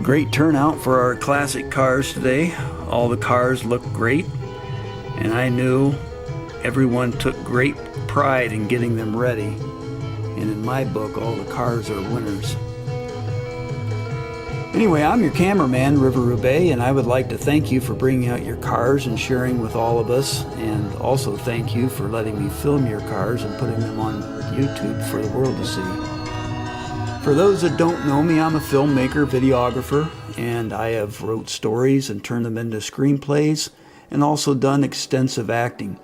Great turnout for our classic cars today. All the cars look great, and I knew everyone took great pride in getting them ready. And in my book, all the cars are winners. Anyway, I'm your cameraman, River Roubaix, and I would like to thank you for bringing out your cars and sharing with all of us, and also thank you for letting me film your cars and putting them on YouTube for the world to see. For those that don't know me, I'm a filmmaker, videographer, and I have wrote stories and turned them into screenplays and also done extensive acting.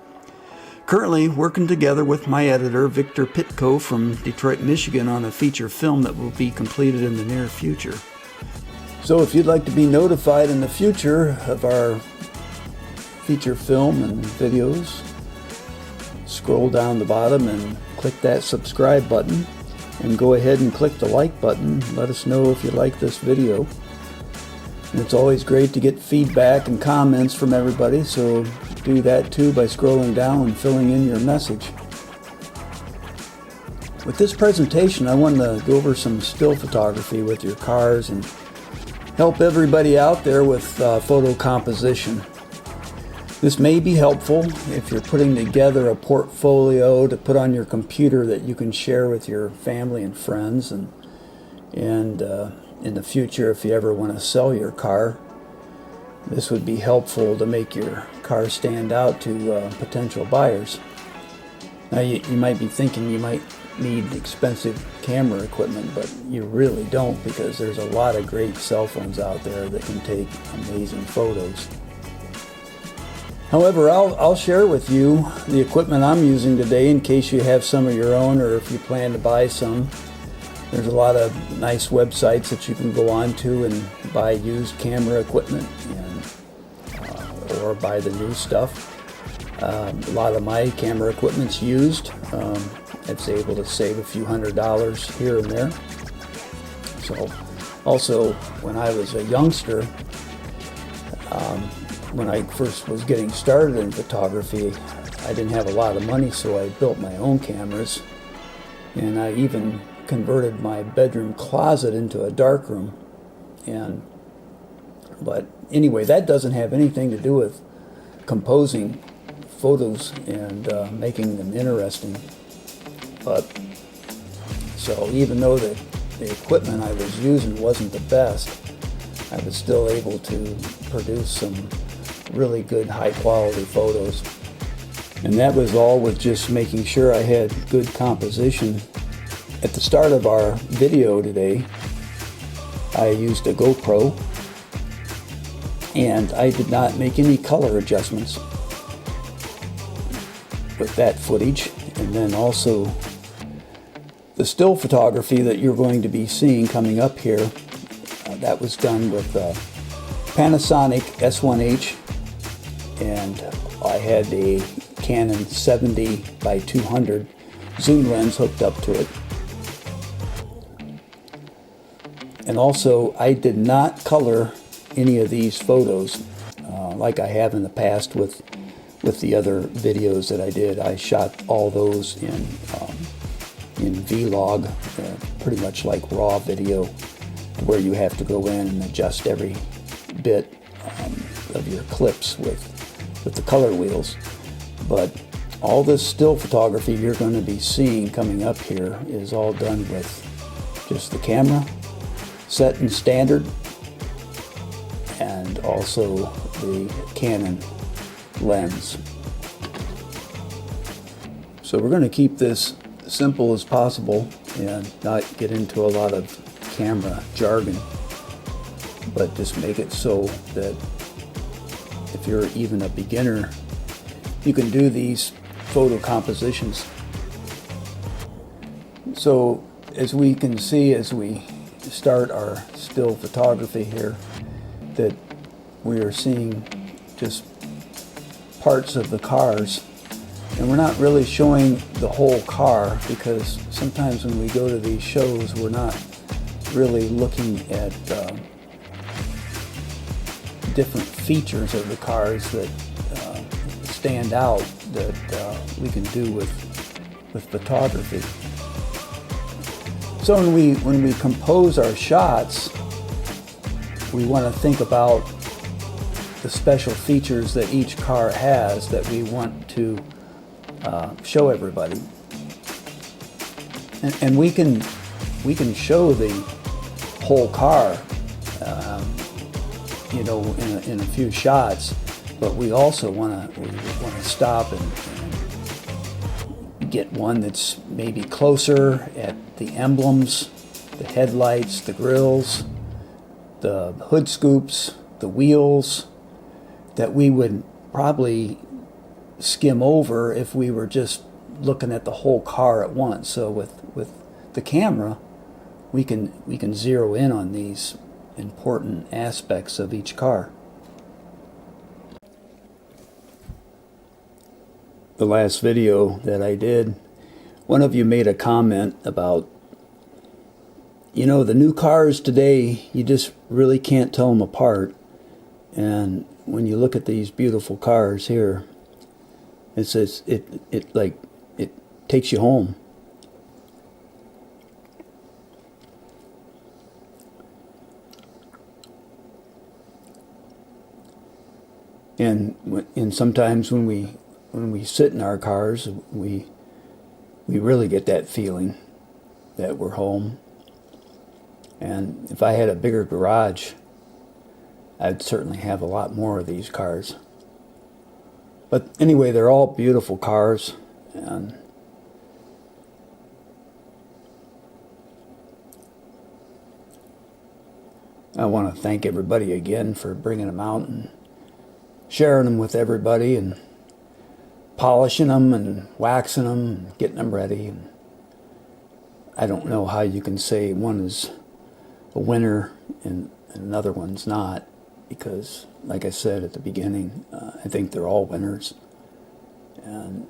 Currently working together with my editor, Victor Pitko from Detroit, Michigan, on a feature film that will be completed in the near future. So if you'd like to be notified in the future of our feature film and videos, scroll down the bottom and click that subscribe button. And go ahead and click the like button. Let us know if you like this video. And it's always great to get feedback and comments from everybody, so do that too by scrolling down and filling in your message. With this presentation, I wanted to go over some still photography with your cars and help everybody out there with photo composition. This may be helpful if you're putting together a portfolio to put on your computer that you can share with your family and friends, and in the future, if you ever want to sell your car, this would be helpful to make your car stand out to potential buyers. Now you might be thinking you might need expensive camera equipment, but you really don't, because there's a lot of great cell phones out there that can take amazing photos. However, I'll share with you the equipment I'm using today in case you have some of your own, or if you plan to buy some. There's a lot of nice websites that you can go on to and buy used camera equipment, or buy the new stuff. A lot of my camera equipment's used. It's able to save a few $100s here and there. So, also, when I was a youngster, when I first was getting started in photography, I didn't have a lot of money, so I built my own cameras, and I even converted my bedroom closet into a darkroom. But anyway, that doesn't have anything to do with composing photos and making them interesting. But so even though the equipment I was using wasn't the best, I was still able to produce some really good high quality photos. And that was all with just making sure I had good composition. At the start of our video today, I used a GoPro, and I did not make any color adjustments with that footage. And then also the still photography that you're going to be seeing coming up here, that was done with Panasonic S1H, and I had a Canon 70x200 zoom lens hooked up to it. And also, I did not color any of these photos like I have in the past with the other videos that I did. I shot all those in Vlog, pretty much like raw video, where you have to go in and adjust every bit of your clips with the color wheels. But all this still photography you're going to be seeing coming up here is all done with just the camera set in standard, and also the Canon lens. So we're going to keep this simple as possible and not get into a lot of camera jargon, but just make it so that if you're even a beginner, you can do these photo compositions. So as we can see, as we start our still photography here, that we are seeing just parts of the cars, and we're not really showing the whole car, because sometimes when we go to these shows, we're not really looking at different features of the cars that stand out that we can do with photography. So when we compose our shots, we want to think about the special features that each car has that we want to show everybody. And we can show the whole car, you know, in a few shots, but we also want to stop and get one that's maybe closer at the emblems, the headlights, the grills, the hood scoops, the wheels, that we would probably skim over if we were just looking at the whole car at once. So with the camera, we can zero in on these important aspects of each car. The last video that I did, one of you made a comment about, you know, the new cars today, you just really can't tell them apart. And when you look at these beautiful cars here, it says it takes you home. And sometimes when we sit in our cars, we really get that feeling that we're home. And if I had a bigger garage, I'd certainly have a lot more of these cars. But anyway, they're all beautiful cars, and I want to thank everybody again for bringing them out and sharing them with everybody and polishing them and waxing them and getting them ready. And I don't know how you can say one is a winner and another one's not, because like I said at the beginning, I think they're all winners, and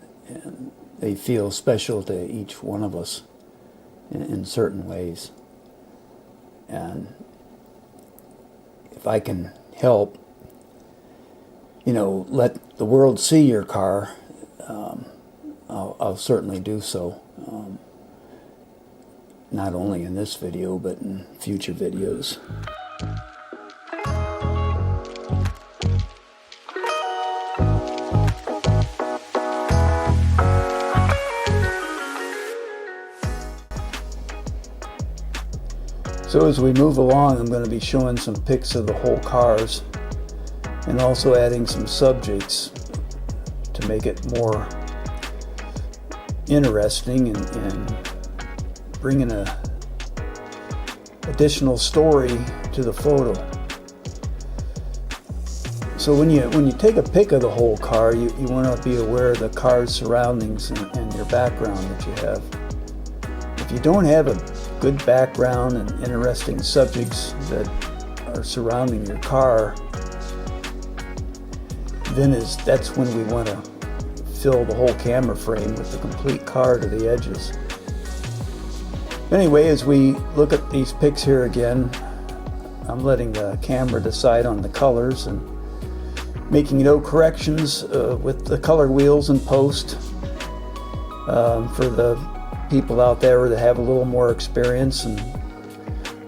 they feel special to each one of us in certain ways. And if I can help, you know, let the world see your car, I'll certainly do so. Not only in this video, but in future videos. So as we move along, I'm going to be showing some pics of the whole cars, and also adding some subjects to make it more interesting and bringing a additional story to the photo. So when you take a pic of the whole car, you want to be aware of the car's surroundings and your background that you have. If you don't have a good background and interesting subjects that are surrounding your car, then that's when we want to fill the whole camera frame with the complete car to the edges. Anyway, as we look at these pics here again, I'm letting the camera decide on the colors and making no corrections with the color wheels in post. For the people out there that have a little more experience and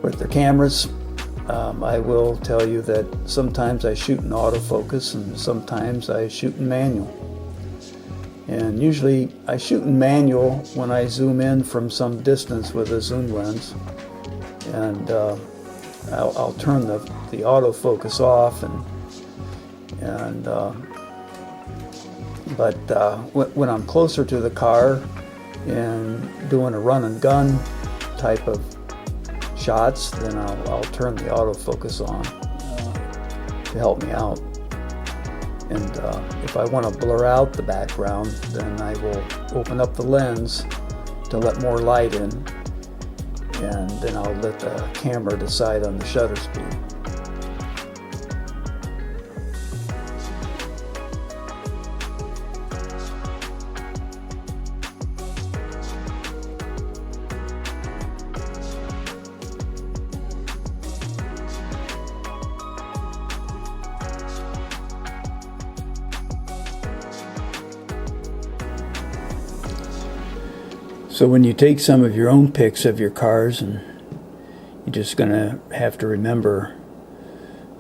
with their cameras, I will tell you that sometimes I shoot in autofocus and sometimes I shoot in manual. And usually I shoot in manual when I zoom in from some distance with a zoom lens, and I'll turn the autofocus off, but when I'm closer to the car and doing a run and gun type of shots, then I'll turn the autofocus on to help me out. And if I want to blur out the background, then I will open up the lens to let more light in, and then I'll let the camera decide on the shutter speed. So when you take some of your own pics of your cars, and you're just going to have to remember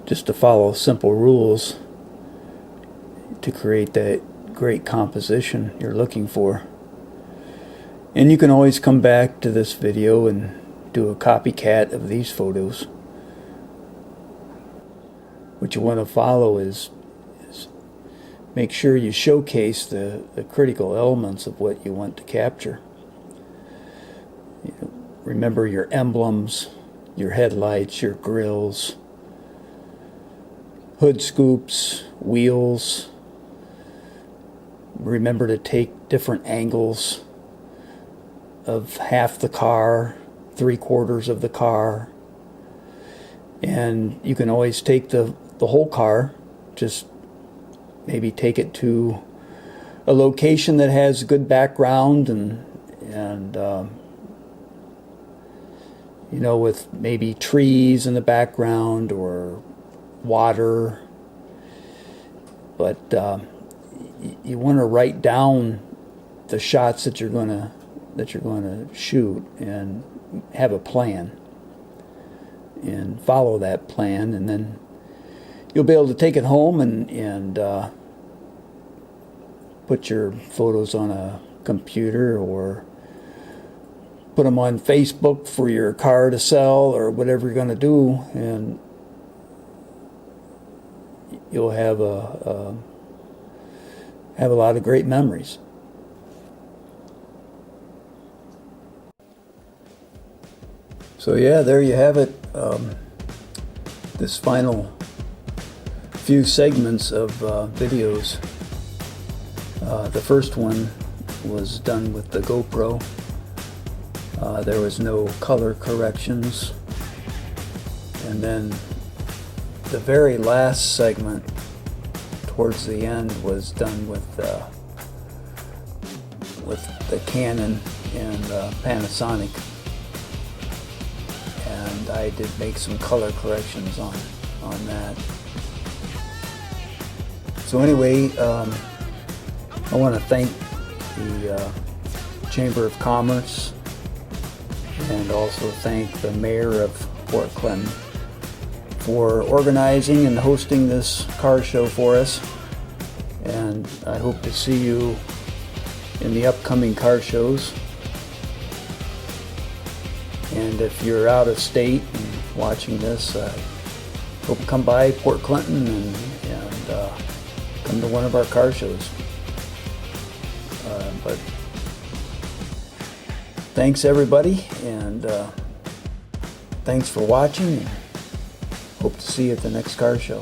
just to follow simple rules to create that great composition you're looking for. And you can always come back to this video and do a copycat of these photos. What you want to follow is make sure you showcase the critical elements of what you want to capture. Remember your emblems, your headlights, your grills, hood scoops, wheels. Remember to take different angles of half the car, 3/4 of the car. And you can always take the whole car, just maybe take it to a location that has good background and you know, with maybe trees in the background or water. But you want to write down the shots that you're going to shoot and have a plan and follow that plan, and then you'll be able to take it home and put your photos on a computer or put them on Facebook for your car to sell or whatever you're going to do, and you'll have a lot of great memories. So yeah, there you have it. This final few segments of videos. The first one was done with the GoPro. There was no color corrections. And then the very last segment towards the end was done with the Canon and Panasonic. And I did make some color corrections on that. So anyway, I want to thank the Chamber of Commerce and also thank the Mayor of Port Clinton for organizing and hosting this car show for us. And I hope to see you in the upcoming car shows. And if you're out of state and watching this, hope you come by Port Clinton and come to one of our car shows. But thanks everybody, and thanks for watching, and hope to see you at the next car show.